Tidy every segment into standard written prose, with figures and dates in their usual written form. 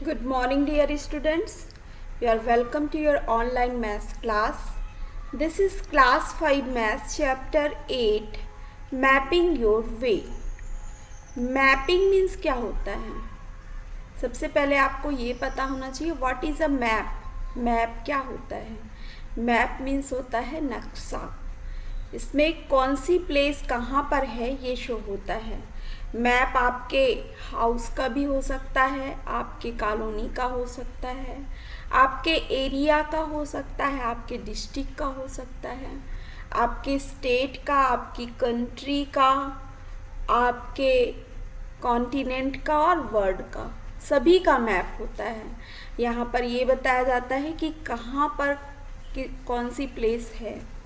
Good morning, dear students. You are welcome to your online maths class. This is class 5 maths chapter 8 mapping your way. Mapping means क्या होता है? सबसे पहले आपको ये पता होना चाहिए what is a map. Map क्या होता है? मैप मीन्स होता है नक्शा. इसमें कौन सी प्लेस कहाँ पर है ये शो होता है. मैप आपके हाउस का भी हो सकता है, आपके कॉलोनी का हो सकता है, आपके एरिया का हो सकता है, आपके डिस्ट्रिक्ट का हो सकता है, आपके स्टेट का, आपकी कंट्री का, आपके कॉन्टिनेंट का और वर्ल्ड का, सभी का मैप होता है. यहाँ पर ये बताया जाता है कि कहाँ पर कौन सी प्लेस है.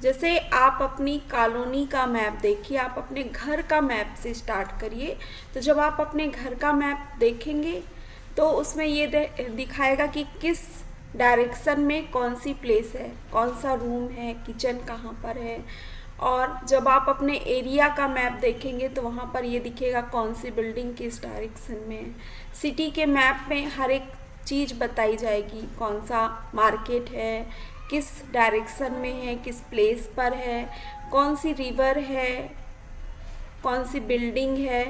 जैसे आप अपनी कॉलोनी का मैप देखिए, आप अपने घर का मैप से स्टार्ट करिए. तो जब आप अपने घर का मैप देखेंगे तो उसमें ये दिखाएगा कि किस डायरेक्शन में कौन सी प्लेस है, कौन सा रूम है, किचन कहाँ पर है. और जब आप अपने एरिया का मैप देखेंगे तो वहाँ पर ये दिखेगा कौन सी बिल्डिंग किस डायरेक्शन में है. सिटी के मैप में हर एक चीज़ बताई जाएगी, कौन सा मार्केट है, किस डायरेक्शन में है, किस प्लेस पर है, कौन सी रिवर है, कौन सी बिल्डिंग है,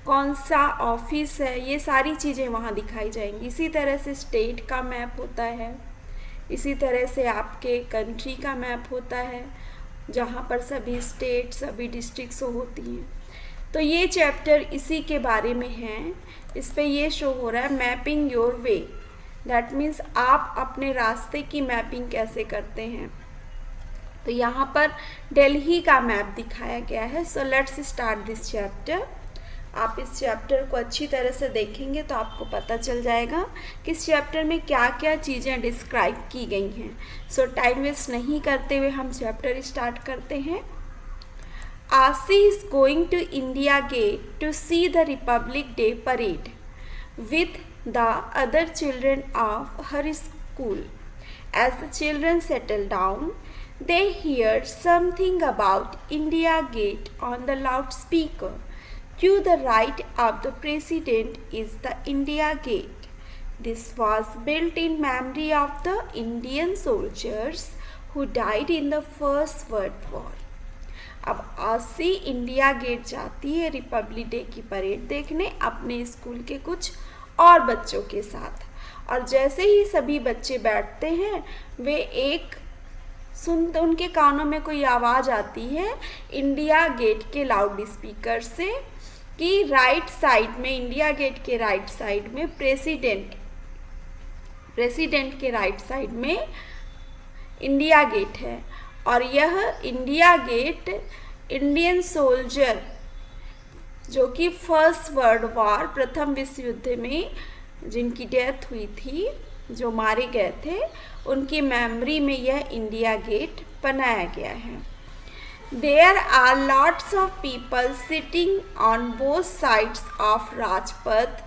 कौन सा ऑफिस है, ये सारी चीज़ें वहाँ दिखाई जाएंगी. इसी तरह से स्टेट का मैप होता है, इसी तरह से आपके कंट्री का मैप होता है जहाँ पर सभी स्टेट, सभी डिस्ट्रिक्ट्स होती हैं. तो ये चैप्टर इसी के बारे में है. इस पे ये शो हो रहा है mapping your way. That means आप अपने रास्ते की मैपिंग कैसे करते हैं. तो यहाँ पर दिल्ली का मैप दिखाया गया है. So let's start this chapter. आप इस चैप्टर को अच्छी तरह से देखेंगे तो आपको पता चल जाएगा कि इस चैप्टर में क्या क्या चीज़ें डिस्क्राइब की गई हैं. सो टाइम वेस्ट नहीं करते हुए हम चैप्टर स्टार्ट करते हैं. Aashi is going to India Gate to see the Republic Day parade with the other children of her school. As the children settle down, they hear something about India Gate on the loudspeaker. To the right of the president is the India Gate. This was built in memory of the Indian soldiers who died in the First World War. अब आशी India gate जाती है Republic day की parade देखने अपने school के कुछ और बच्चों के साथ. और जैसे ही सभी बच्चे बैठते हैं वे एक सुनते, उनके कानों में कोई आवाज़ आती है इंडिया गेट के लाउड स्पीकर से कि राइट साइड में, इंडिया गेट के राइट साइड में प्रेसिडेंट के राइट साइड में इंडिया गेट है. और यह इंडिया गेट इंडियन सोल्जर जो कि फर्स्ट वर्ल्ड वॉर, प्रथम विश्व युद्ध में जिनकी डेथ हुई थी, जो मारे गए थे, उनकी मेमोरी में यह इंडिया गेट बनाया गया है. There are lots of people sitting on both sides of Rajpath,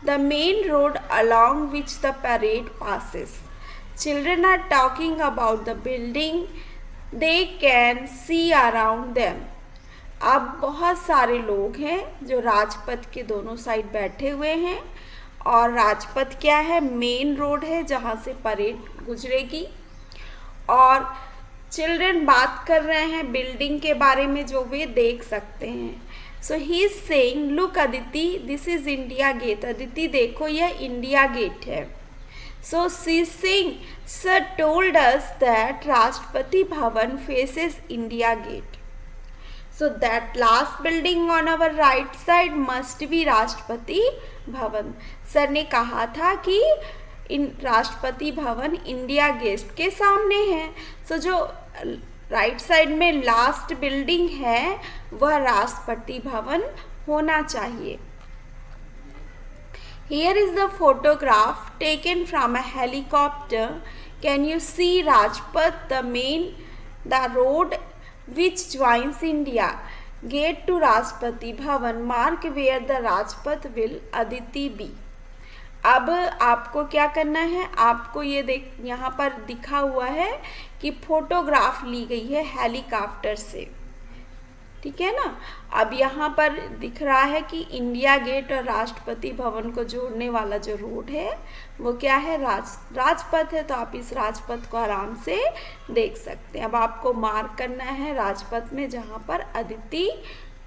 the main road along which the parade passes. Children are talking about the building they can see around them. अब बहुत सारे लोग हैं जो राजपथ के दोनों साइड बैठे हुए हैं. और राजपथ क्या है? मेन रोड है जहाँ से परेड गुजरेगी. और चिल्ड्रन बात कर रहे हैं बिल्डिंग के बारे में जो वे देख सकते हैं. So he is saying look Aditi, this is India Gate. Aditi देखो यह इंडिया गेट है. So she saying, sir told us that Rashtrapati Bhavan faces India Gate. So that last building on our right side must be Rashtrapati Bhavan. Sir ने कहा था कि Rashtrapati Bhavan India gate के सामने है. सो जो राइट साइड में लास्ट बिल्डिंग है वह राष्ट्रपति भवन होना चाहिए. Here is the photograph taken from a helicopter. Can you see Rajpath, the road which joins India Gate to Rashtrapati Bhavan? Mark where the Rajpath will Aditi be. अब आपको क्या करना है, आपको ये यहाँ पर दिखा हुआ है कि फोटोग्राफ ली गई है हेलीकॉप्टर से. ठीक है ना। अब यहाँ पर दिख रहा है कि इंडिया गेट और राष्ट्रपति भवन को जोड़ने वाला जो रोड है वो क्या है, राजपथ है। तो आप इस राजपथ को आराम से देख सकते हैं। अब आपको मार्क करना है राजपथ में जहाँ पर अदिति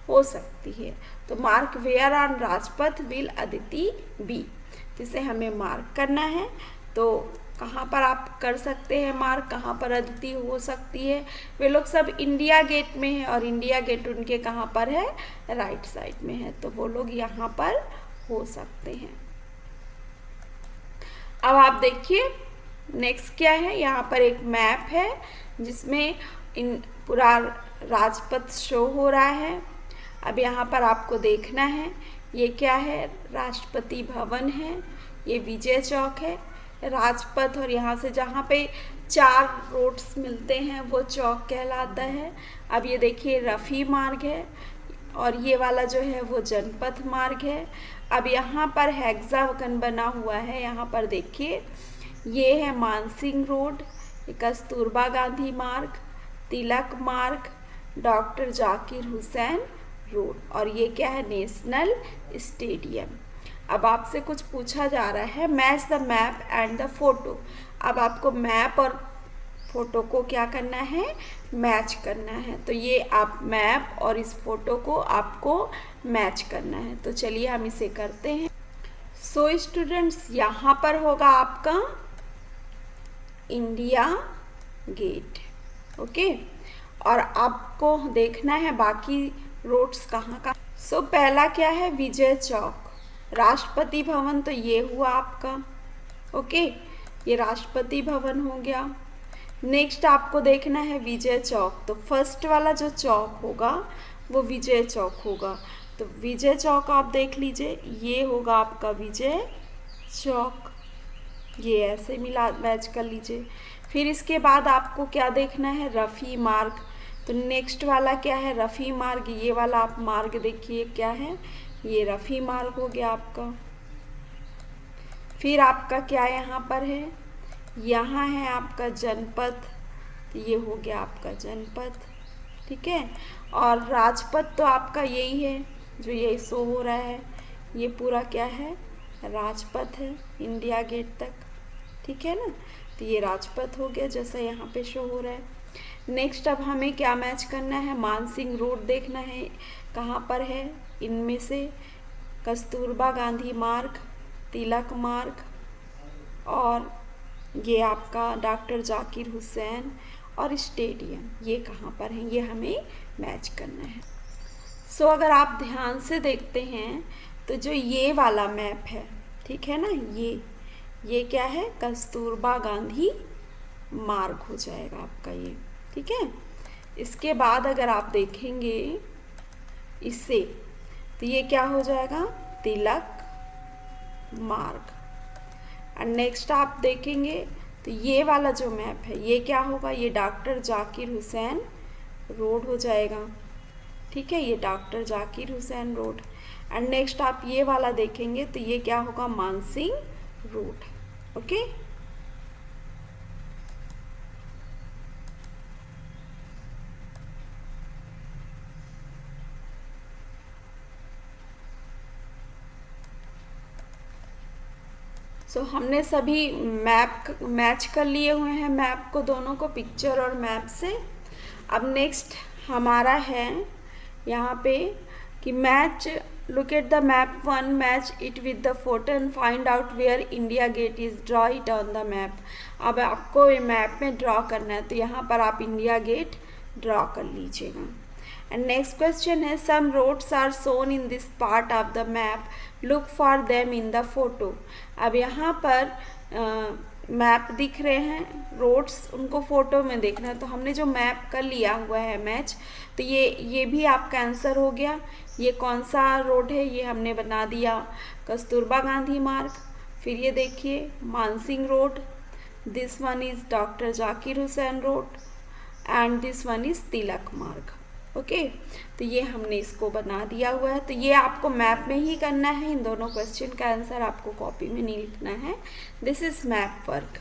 हो सकती है। तो mark where on Rajpath will Aditi be, जिसे हमें मार्क करना है। तो कहाँ पर आप कर सकते हैं मार्क, कहाँ पर अदिति हो सकती है। वे लोग सब इंडिया गेट में है और इंडिया गेट उनके कहाँ पर है, राइट साइड में है। तो वो लोग यहाँ पर हो सकते हैं। अब आप देखिए नेक्स्ट क्या है, यहाँ पर एक मैप है जिसमें इन पूरा राजपथ शो हो रहा है। अब यहाँ पर आपको देखना है ये क्या है, राष्ट्रपति भवन है, ये विजय चौक है, राजपथ, और यहाँ से जहाँ पे 4 रोड्स मिलते हैं वो चौक कहलाता है। अब ये देखिए रफ़ी मार्ग है और ये वाला जो है वो जनपथ मार्ग है। अब यहाँ पर हेक्सागन बना हुआ है, यहाँ पर देखिए ये है मानसिंह रोड, कस्तूरबा गांधी मार्ग, तिलक मार्ग, डॉक्टर जाकिर हुसैन रोड, और ये क्या है, नेशनल स्टेडियम। अब आपसे कुछ पूछा जा रहा है, match the map and the photo. अब आपको मैप और फोटो को क्या करना है, मैच करना है। तो ये आप मैप और इस फोटो को आपको मैच करना है। तो चलिए हम इसे करते हैं। सो स्टूडेंट्स, यहाँ पर होगा आपका इंडिया गेट, ओके। और आपको देखना है बाकी रोड्स कहाँ का। सो पहला क्या है, विजय चौक। राष्ट्रपति भवन तो ये हुआ आपका, ओके, ये राष्ट्रपति भवन हो गया। नेक्स्ट आपको देखना है विजय चौक। तो फर्स्ट वाला जो चौक होगा वो विजय चौक होगा। तो विजय चौक आप देख लीजिए, ये होगा आपका विजय चौक, ये ऐसे मिला मैच कर लीजिए। फिर इसके बाद आपको क्या देखना है, रफ़ी मार्ग। तो नेक्स्ट वाला क्या है, रफ़ी मार्ग, ये वाला आप मार्ग देखिए क्या है, ये रफ़ी मार्ग हो गया आपका। फिर आपका क्या यहाँ पर है, यहाँ है आपका जनपथ, तो ये हो गया आपका जनपथ, ठीक है। और राजपथ तो आपका यही है जो ये शो हो रहा है, ये पूरा क्या है, राजपथ है इंडिया गेट तक, ठीक है ना। तो ये राजपथ हो गया जैसा यहाँ पे शो हो रहा है। नेक्स्ट अब हमें क्या मैच करना है, मानसिंह रोड देखना है कहाँ पर है, इनमें से कस्तूरबा गांधी मार्ग, तिलक मार्ग, और ये आपका डॉक्टर जाकिर हुसैन और स्टेडियम, ये कहाँ पर है, ये हमें मैच करना है। सो अगर आप ध्यान से देखते हैं तो जो ये वाला मैप है, ठीक है ना, ये क्या है, कस्तूरबा गांधी मार्ग हो जाएगा आपका ये, ठीक है। इसके बाद अगर आप देखेंगे इससे तो ये क्या हो जाएगा, तिलक मार्ग। और नेक्स्ट आप देखेंगे तो ये वाला जो मैप है ये क्या होगा, ये डॉक्टर जाकिर हुसैन रोड हो जाएगा, ठीक है, ये doctor Zakir Hussain Road. And next आप ये वाला देखेंगे तो ये क्या होगा, मानसिंह रोड, ओके। सो हमने सभी मैप मैच कर लिए हुए हैं, मैप को, दोनों को, पिक्चर और मैप से। अब नेक्स्ट हमारा है यहाँ पे कि match, look at the map 1, match it with the photo and find out where India Gate is, draw it on the map. अब आपको ये मैप में ड्रॉ करना है, तो यहाँ पर आप इंडिया गेट ड्रॉ कर लीजिएगा। एंड नेक्स्ट क्वेश्चन है, some roads are shown in this part of the map, look for them in the photo. अब यहाँ पर मैप दिख रहे हैं, रोड्स, उनको फ़ोटो में देखना है। तो हमने जो मैप कर लिया हुआ है मैच, तो ये भी आपका आंसर हो गया। ये कौन सा रोड है, ये हमने बना दिया, कस्तूरबा गांधी मार्ग। फिर ये देखिए Mansingh Road, this one is doctor Zakir Hussain Road and this one is Tilak Marg, okay. तो ये हमने इसको बना दिया हुआ है। तो ये आपको मैप में ही करना है, इन दोनों क्वेश्चन का आंसर आपको कॉपी में नहीं लिखना है। This is map work.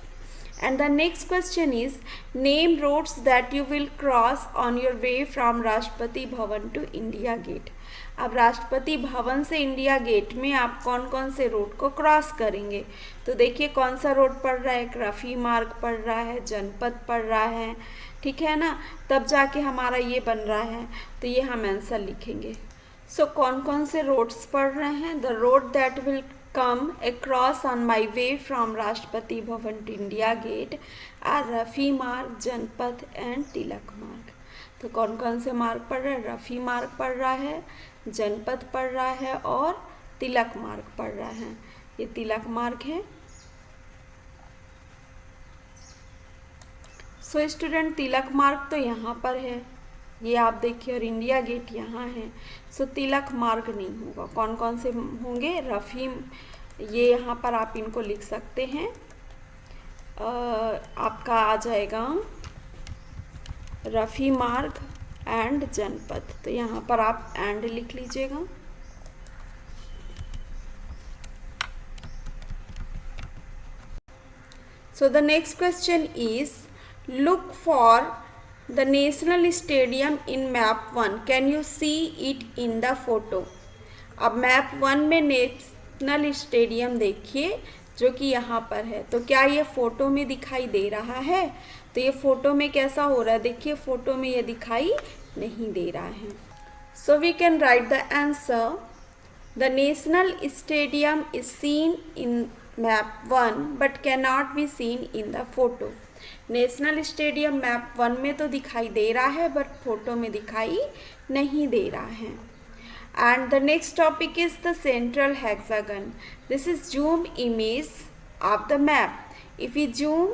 And the next question is, name roads that you will cross on your way from Rashtrapati Bhavan to India Gate. अब राष्ट्रपति भवन से इंडिया गेट में आप कौन कौन से रोड को क्रॉस करेंगे. तो देखिए कौन सा रोड पड़ रहा है, रफ़ी मार्ग पड़ रहा है, जनपथ पड़ रहा है, ठीक है ना, तब जाके हमारा ये बन रहा है. तो ये हम आंसर लिखेंगे. सो कौन कौन से रोड्स पड़ रहे हैं. The road that will come across on my way from Rashtrapati Bhavan to India Gate are Rafi Marg, Janpath and तिलक मार्ग. तो कौन कौन से मार्ग पड़ रहे हैं. रफ़ी मार्ग पड़ रहा है, जनपथ पड़ रहा है और तिलक मार्ग पड़ रहा है. ये तिलक मार्ग है. सो स्टूडेंट तिलक मार्ग तो यहाँ पर है, ये आप देखिए, और इंडिया गेट यहाँ है. सो तिलक मार्ग नहीं होगा. कौन कौन से होंगे. रफ़ी, ये यहाँ पर आप इनको लिख सकते हैं. आपका आ जाएगा रफ़ी मार्ग एंड जनपथ. तो यहाँ पर आप एंड लिख लीजिएगा. So the next question is, look for the national stadium in map 1. Can you see it in the photo? अब मैप 1 में नेशनल स्टेडियम देखिए जो कि यहाँ पर है. तो क्या ये फोटो में दिखाई दे रहा है. तो ये फोटो में कैसा हो रहा है. देखिए फोटो में ये दिखाई नहीं दे रहा है. So we can write the answer. The national stadium is seen in map 1 but can not be seen in the photo. National stadium map 1 में तो दिखाई दे रहा है बट फोटो में दिखाई नहीं दे रहा है. And the next topic is the central hexagon. This is zoom image of the map. If you zoom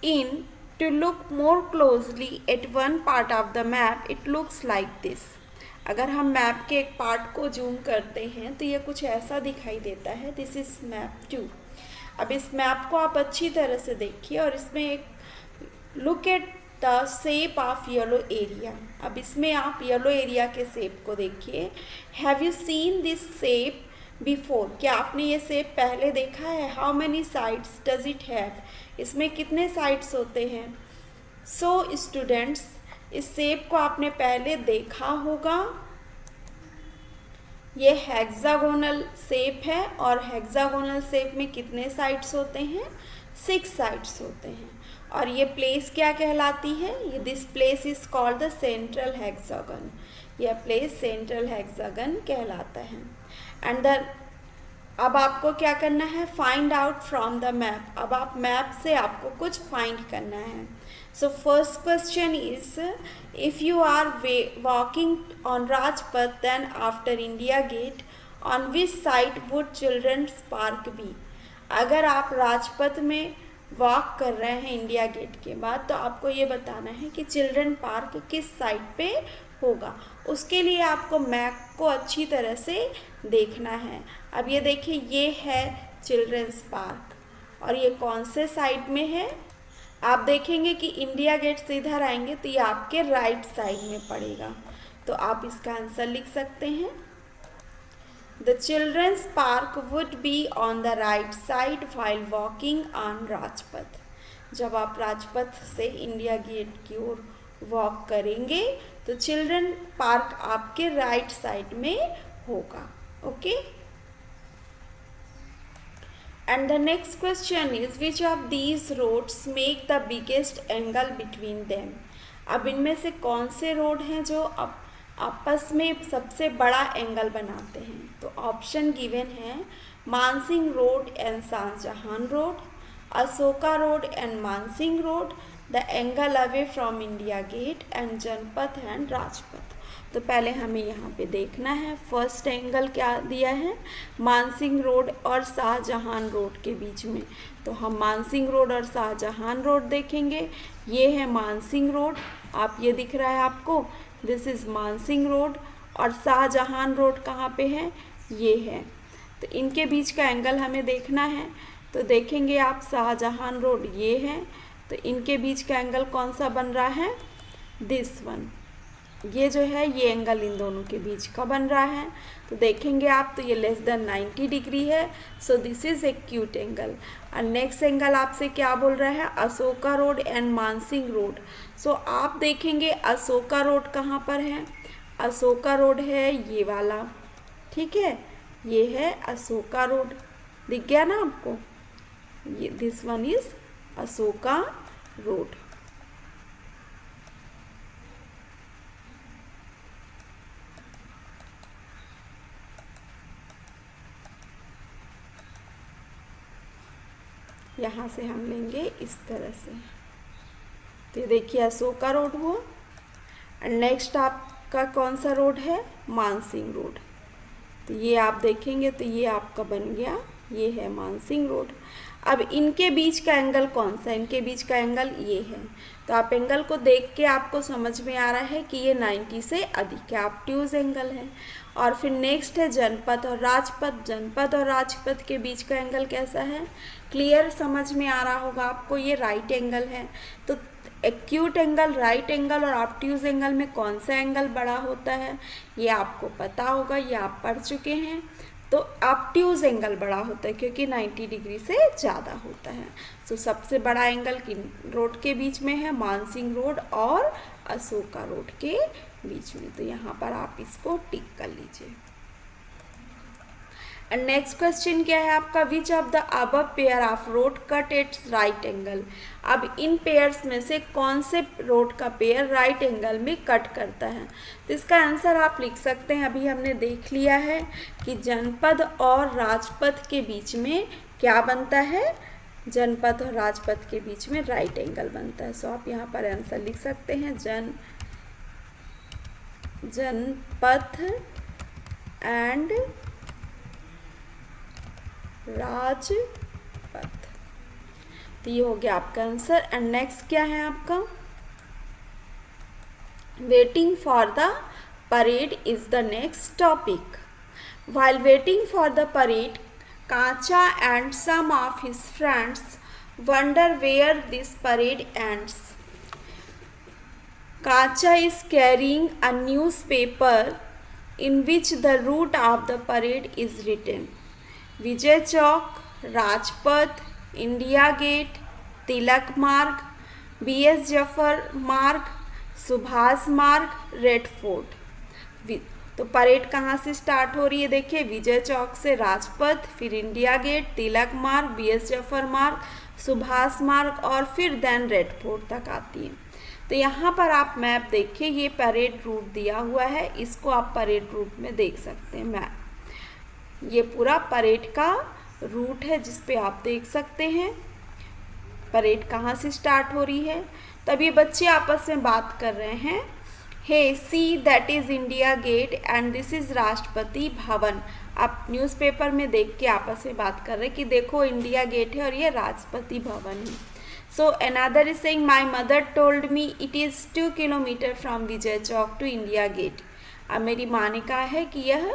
in to look more closely at one part of the map, it looks like this. अगर हम map के एक part को zoom करते हैं तो ये कुछ ऐसा दिखाई देता है. This is map 2. अब इस मैप को आप अच्छी तरह से देखिए और इसमें एक look at the shape of yellow area. अब इसमें आप येलो एरिया के शेप को देखिए. Have you seen this shape before. क्या आपने ये शेप पहले देखा है. How many sides does it have. इसमें कितने साइड्स होते हैं. सो स्टूडेंट्स, इस शेप को आपने पहले देखा होगा. ये हेक्सागोनल शेप है और हेक्सागोनल शेप में कितने साइड्स होते हैं. 6 साइड्स होते हैं. और ये प्लेस क्या कहलाती है. ये this place is called the central hexagon. यह प्लेस सेंट्रल हेक्सागन कहलाता है. एंड अब आपको क्या करना है. Find out from the map. अब आप मैप से आपको कुछ फाइंड करना है. So first question is, if you are walking on Rajpath then after India Gate, on which side would children's park be? अगर आप राजपथ में वॉक कर रहे हैं इंडिया गेट के बाद, तो आपको ये बताना है कि चिल्ड्रन पार्क किस साइड पे होगा. उसके लिए आपको मैप को अच्छी तरह से देखना है. अब ये देखिए, ये है चिल्ड्रंस पार्क और ये कौन से साइड में है. आप देखेंगे कि इंडिया गेट से इधर आएंगे तो ये आपके राइट साइड में पड़ेगा. तो आप इसका आंसर लिख सकते हैं. The children's park would be on the right side while walking on Rajpath. जब आप राजपथ से इंडिया गेट की ओर वॉक करेंगे तो चिल्ड्रन पार्क आपके राइट साइड में होगा. Okay. And the next question is, which of these roads make the biggest angle between them? अब इनमें से कौन से रोड हैं जो आपस में सबसे बड़ा एंगल बनाते हैं. तो ऑप्शन गिवन है. Mansingh road and Shahjahan road, Ashoka road and Mansingh road, the angle away from India Gate and Janpath and Rajpath. तो पहले हमें यहाँ पे देखना है फर्स्ट एंगल क्या दिया है. मानसिंह रोड और शाहजहां रोड के बीच में. तो हम मानसिंह रोड और शाहजहां रोड देखेंगे. ये है मानसिंह रोड, आप ये दिख रहा है आपको, दिस इज़ मानसिंह रोड. और शाहजहां रोड कहाँ पे है, ये है. तो इनके बीच का एंगल हमें देखना है. तो देखेंगे आप शाहजहां रोड ये है, तो इनके बीच का एंगल कौन सा बन रहा है, दिस वन. ये जो है ये एंगल इन दोनों के बीच का बन रहा है, तो देखेंगे आप तो ये लेस देन 90 डिग्री है। So this is acute angle. और नेक्स्ट एंगल आपसे क्या बोल रहा है, Ashoka road and Mansingh Road. So आप देखेंगे अशोका रोड कहाँ पर है, अशोका रोड है ये वाला, ठीक है, ये है अशोका रोड, दिख गया ना आपको, ये this one is Ashoka road. यहाँ से हम लेंगे इस तरह से, तो ये देखिए अशोका रोड हुआ। एंड नेक्स्ट आपका कौन सा रोड है, मानसिंह रोड। तो ये आप देखेंगे तो ये आपका बन गया, ये है मानसिंह रोड। अब इनके बीच का एंगल कौन सा है, इनके बीच का एंगल ये है। तो आप एंगल को देख के आपको समझ में आ रहा है कि ये 90 से अधिक है, ऑब्ट्यूज एंगल है। और फिर नेक्स्ट है जनपथ और राजपथ। जनपथ और राजपथ के बीच का एंगल कैसा है, क्लियर समझ में आ रहा होगा आपको, ये राइट एंगल है। तो एक्यूट एंगल, राइट एंगल और ऑब्ट्यूज एंगल में कौन सा एंगल बड़ा होता है, ये आपको पता होगा, ये आप पढ़ चुके हैं। तो ऑब्ट्यूज एंगल बड़ा होता है क्योंकि 90 डिग्री से ज़्यादा होता है। सो सबसे बड़ा एंगल किन रोड के बीच में है, मानसिंह रोड और अशोका रोड के बीच में। तो यहाँ पर आप इसको टिक कर लीजिए। एंड नेक्स्ट क्वेश्चन क्या है आपका, which of the above pair of road cut it's right angle. अब इन पेयर्स में से कौन से रोड का पेयर राइट एंगल में कट करता है। तो इसका आंसर आप लिख सकते हैं, अभी हमने देख लिया है कि जनपद और राजपथ के बीच में क्या बनता है, जनपद और राजपथ के बीच में राइट एंगल बनता है। सो आप यहाँ पर आंसर लिख सकते हैं, जनपथ एंड राजपथ। तो ये हो गया आपका आंसर। एंड नेक्स्ट क्या है आपका, waiting for the parade is the next topic. While waiting for the parade, Kacha and some of his friends wonder where this parade ends. Kacha is carrying a newspaper in which the route of the parade is written. Vijay Chowk, Rajpath, India Gate, Tilak Marg, BS Zafar मार्ग, सुभाष मार्ग, red fort. तो parade कहाँ से start हो रही है, देखिए विजय चौक से राजपथ, फिर India Gate, Tilak Marg, BS Zafar मार्ग, सुभाष मार्ग और फिर देन रेड फोर्ट तक आती है। तो यहाँ पर आप मैप देखिए, ये परेड रूट दिया हुआ है, इसको आप परेड रूट में देख सकते हैं मैप। ये पूरा परेड का रूट है जिस पे आप देख सकते हैं परेड कहाँ से स्टार्ट हो रही है। तब ये बच्चे आपस में बात कर रहे हैं, hey see that is India Gate and this is Rashtrapati Bhavan. आप न्यूज़पेपर में देख के आपस में बात कर रहे हैं कि देखो इंडिया गेट है और ये राष्ट्रपति भवन है। So another is saying my mother told me it is 2 kilometer from Vijay Chowk to India gate। अब मेरी माँ ने कहा है कि यह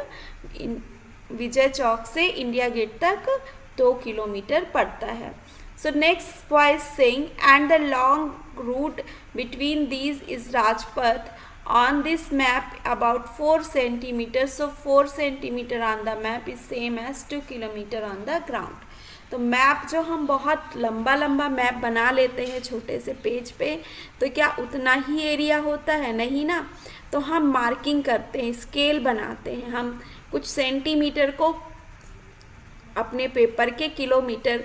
विजय चौक से इंडिया गेट तक 2 किलोमीटर पड़ता है। So next boy is saying and the long route between these is Rajpath on this map about 4 centimeters। So 4 centimeter on the map is same as 2 kilometer on the ground। तो map जो हम बहुत लंबा लंबा map बना लेते हैं छोटे से पेज पे, तो क्या उतना ही एरिया होता है, नहीं ना। तो हम मार्किंग करते हैं, स्केल बनाते हैं, हम कुछ सेंटीमीटर को अपने पेपर के किलोमीटर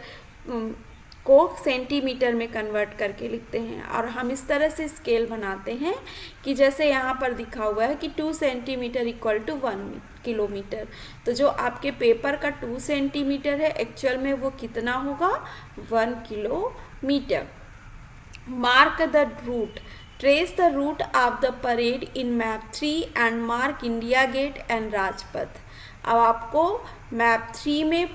को सेंटीमीटर में कन्वर्ट करके लिखते हैं। और हम इस तरह से स्केल बनाते हैं कि जैसे यहाँ पर दिखा हुआ है कि 2 सेंटीमीटर इक्वल टू 1 किलोमीटर। तो जो आपके पेपर का 2 सेंटीमीटर है एक्चुअल में वो कितना होगा, 1 kilometre. Mark the route, trace the route of the parade in map 3 and mark India Gate and Rajpath. अब आपको मैप 3 में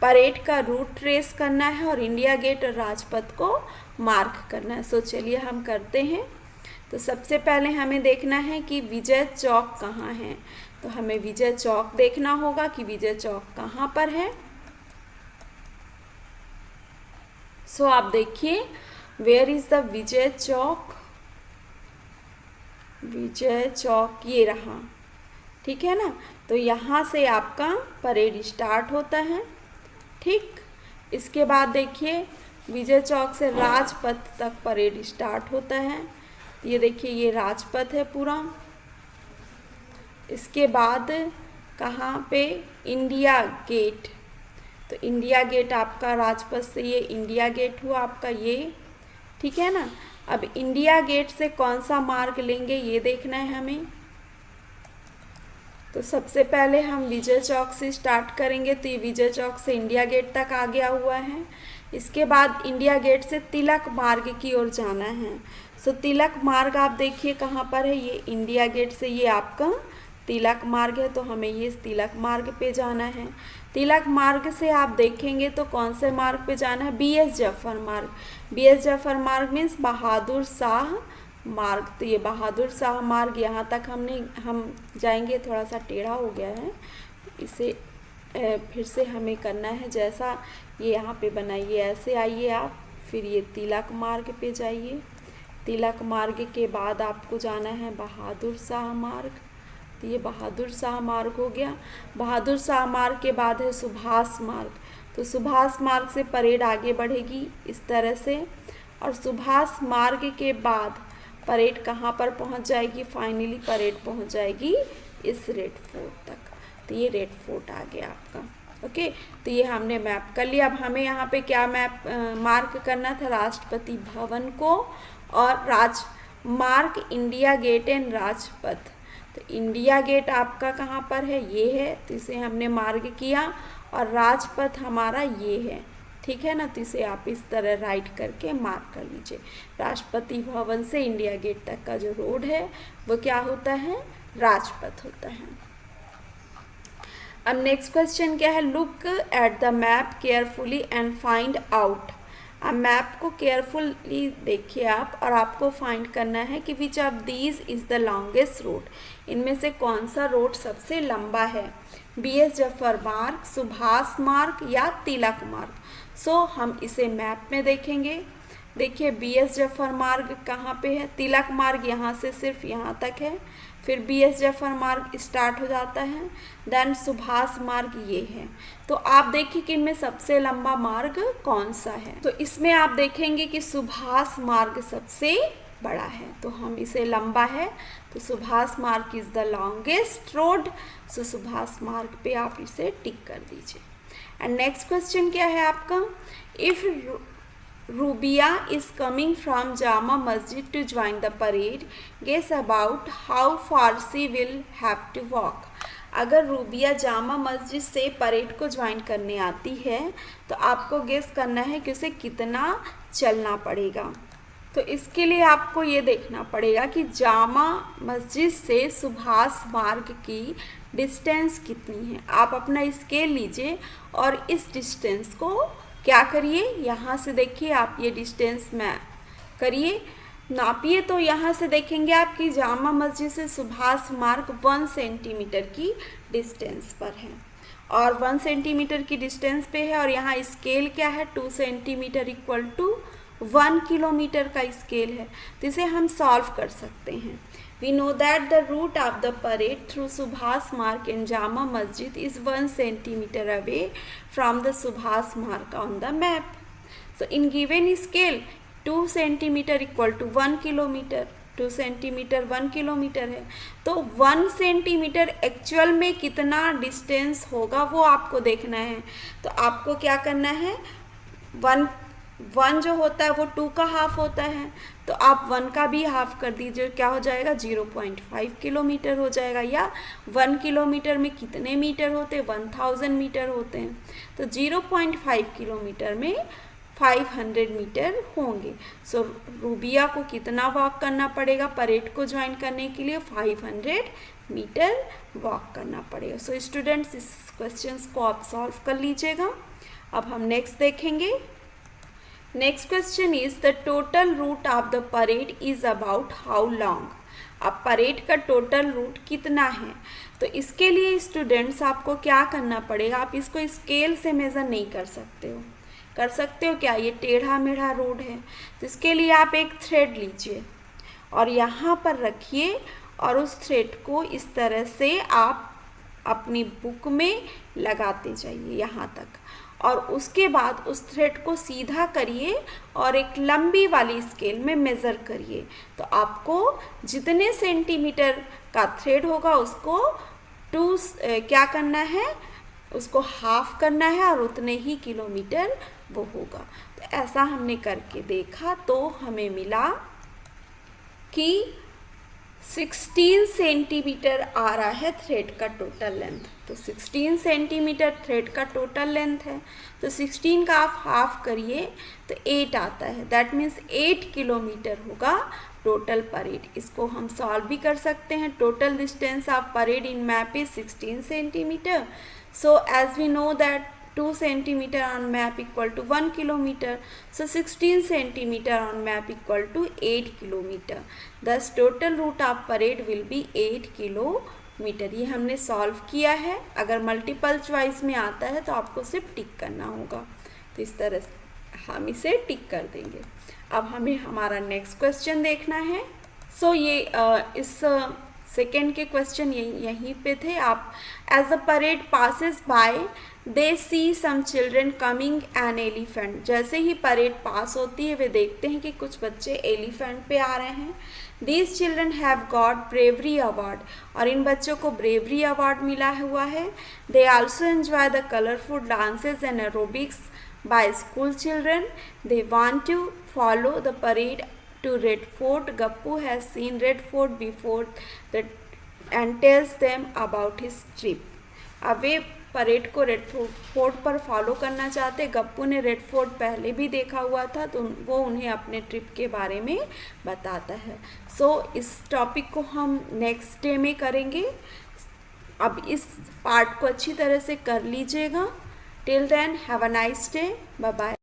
परेड का रूट ट्रेस करना है और इंडिया गेट और राजपथ को मार्क करना है। सो चलिए हम करते हैं। तो सबसे पहले हमें देखना है कि विजय चौक कहाँ है। तो हमें विजय चौक देखना होगा कि विजय चौक कहाँ पर है। सो आप देखिए, where is the Vijay Chowk. Vijay Chowk ये रहा, ठीक है ना। तो यहाँ से आपका परेड स्टार्ट होता है, ठीक। इसके बाद देखिए विजय चौक से राजपथ तक परेड स्टार्ट होता है। ये देखिए ये राजपथ है पूरा। इसके बाद कहाँ पे, इंडिया गेट। तो इंडिया गेट आपका राजपथ से ये इंडिया गेट हुआ आपका ये, ठीक है ना। अब इंडिया गेट से कौन सा मार्ग लेंगे ये देखना है हमें। तो सबसे पहले हम विजय चौक से स्टार्ट करेंगे। तो ये विजय चौक से इंडिया गेट तक आ गया हुआ है। इसके बाद इंडिया गेट से तिलक मार्ग की ओर जाना है। सो तिलक मार्ग आप देखिए कहाँ पर है, ये इंडिया गेट से ये आपका तिलक मार्ग है। तो हमें ये तिलक मार्ग पे जाना है। तिलक मार्ग से आप देखेंगे तो कौन से मार्ग पे जाना है, BS जफर मार्ग। BS जफर मार्ग मीन्स बहादुर शाह मार्ग। तो ये बहादुर शाह मार्ग यहाँ तक हम जाएंगे। थोड़ा सा टेढ़ा हो गया है, इसे फिर से हमें करना है। जैसा ये यहाँ पे बनाइए ऐसे आइए आप, फिर ये तिलक मार्ग पे जाइए। तिलक मार्ग के बाद आपको जाना है बहादुर शाह मार्ग। तो ये बहादुर शाह मार्ग हो गया। बहादुर शाह मार्ग के बाद है सुभाष मार्ग। तो सुभाष मार्ग से परेड आगे बढ़ेगी इस तरह से, और सुभाष मार्ग के बाद परेड कहाँ पर पहुँच जाएगी, फाइनली परेड पहुँच जाएगी इस रेड फोर्ट तक। तो ये रेड फोर्ट आ गया आपका, ओके। तो ये हमने मैप कर लिया। अब हमें यहाँ पे क्या मार्क करना था, राष्ट्रपति भवन को और राजमार्ग, इंडिया गेट एंड राजपथ। तो इंडिया गेट आपका कहाँ पर है, ये है, तो इसे हमने मार्ग किया। और राजपथ हमारा ये है, ठीक है ना। तो इसे आप इस तरह राइट करके मार्क कर लीजिए। राष्ट्रपति भवन से इंडिया गेट तक का जो रोड है वो क्या होता है, राजपथ होता है। अब नेक्स्ट क्वेश्चन क्या है, look at the map carefully and find out. अब मैप को केयरफुली देखिए आप, और आपको फाइंड करना है कि which of these is the longest road. इनमें से कौन सा रोड सबसे लंबा है, BS जफर मार्ग, सुभाष मार्ग या तिलक मार्ग। सो हम इसे मैप में देखेंगे। देखिए BS जफर मार्ग कहाँ पे है, तिलक मार्ग यहाँ से सिर्फ यहाँ तक है, फिर BS जफर मार्ग स्टार्ट हो जाता है, देन सुभाष मार्ग ये है। तो आप देखिए कि इनमें सबसे लंबा मार्ग कौन सा है। तो इसमें आप देखेंगे कि सुभाष मार्ग सबसे बड़ा है, तो हम इसे लंबा है, तो सुभाष मार्ग इज़ द लॉन्गेस्ट रोड। सो सुभाष मार्ग पे आप इसे टिक कर दीजिए। एंड नेक्स्ट क्वेश्चन क्या है आपका, if Rubiya is coming from Jama Masjid to join the parade, guess about how far she will have to walk. अगर रूबिया जामा मस्जिद से परेड को ज्वाइन करने आती है तो आपको गेस करना है कि उसे कितना चलना पड़ेगा। तो इसके लिए आपको ये देखना पड़ेगा कि जामा मस्जिद से सुभाष मार्ग की डिस्टेंस कितनी है। आप अपना स्केल लीजिए और इस डिस्टेंस को क्या करिए, यहाँ से देखिए आप ये डिस्टेंस मैप करिए, नापिए। तो यहाँ से देखेंगे आप कि जामा मस्जिद से सुभाष मार्ग 1 सेंटीमीटर की डिस्टेंस पर है, और 1 सेंटीमीटर की डिस्टेंस पे है। और यहाँ स्केल क्या है, 2 सेंटीमीटर इक्वल टू 1 किलोमीटर का स्केल है। तो इसे हम सॉल्व कर सकते हैं। We know that the route of the parade through Subhas Marg and Jama Masjid is 1 centimeter away from the Subhas Marg on the map. So in given scale 2 centimeter equal to 1 kilometer, 2 centimetre 1 kilometre है। तो 1 centimetre actual में कितना distance होगा वो आपको देखना है। तो आपको क्या करना है, 1 जो होता है वो 2 का हाफ होता है, तो आप 1 का भी हाफ कर दीजिए, क्या हो जाएगा 0.5 किलोमीटर हो जाएगा। या 1 किलोमीटर में कितने मीटर होते हैं, 1000 मीटर होते हैं। तो 0.5 किलोमीटर में 500 मीटर होंगे। सो रूबिया को कितना वॉक करना पड़ेगा परेड को ज्वाइन करने के लिए, 500 मीटर वॉक करना पड़ेगा। सो स्टूडेंट्स इस क्वेश्चंस को आप सॉल्व कर लीजिएगा। अब हम नेक्स्ट देखेंगे। Next question is the total route of the parade is about how long. अब परेड का टोटल रूट कितना है, तो इसके लिए स्टूडेंट्स आपको क्या करना पड़ेगा, आप इसको स्केल से मेज़र नहीं कर सकते हो। कर सकते हो क्या, ये टेढ़ा मेढ़ा रोड है, तो इसके लिए आप एक थ्रेड लीजिए और यहाँ पर रखिए और उस थ्रेड को इस तरह से आप अपनी बुक में लगाते जाइए यहाँ तक, और उसके बाद उस थ्रेड को सीधा करिए और एक लंबी वाली स्केल में मेज़र करिए। तो आपको जितने सेंटीमीटर का थ्रेड होगा उसको क्या करना है, उसको हाफ करना है और उतने ही किलोमीटर वो होगा। तो ऐसा हमने करके देखा तो हमें मिला कि 16 सेंटीमीटर आ रहा है थ्रेड का टोटल लेंथ। तो 16 सेंटीमीटर थ्रेड का टोटल लेंथ है, तो 16 का आप हाफ करिए तो 8 आता है। दैट मीन्स 8 किलोमीटर होगा टोटल परेड। इसको हम सॉल्व भी कर सकते हैं। Total distance of parade in map is 16 centimetre. So as we know that 2 centimeter on map equal to 1 kilometer. So 16 centimeter on map equal to 8 kilometer. Thus total route of parade will be 8 kilometer. ये हमने solve किया है। अगर multiple choice में आता है तो आपको सिर्फ टिक करना होगा। तो इस तरह से हम इसे टिक कर देंगे। अब हमें हमारा नेक्स्ट क्वेश्चन देखना है। सो ये इस सेकेंड के क्वेश्चन यहीं पे थे। आप as the parade passes by they see some children coming an elephant. जैसे ही परेड पास होती है वे देखते हैं कि कुछ बच्चे एलिफेंट पे आ रहे हैं। These children have got bravery award, और इन बच्चों को ब्रेवरी अवार्ड मिला हुआ है। They also enjoy the colourful dances and aerobics by school children. They want to follow the parade to Red Fort. Gappu has seen Red Fort before and tells them about his trip. अब वे parade को red fort पर follow करना चाहते। गप्पू ने red fort पहले भी देखा हुआ था तो वो उन्हें अपने ट्रिप के बारे में बताता है। सो इस टॉपिक को हम नेक्स्ट डे में करेंगे। अब इस पार्ट को अच्छी तरह से कर लीजिएगा। Till then have a nice day, bye bye.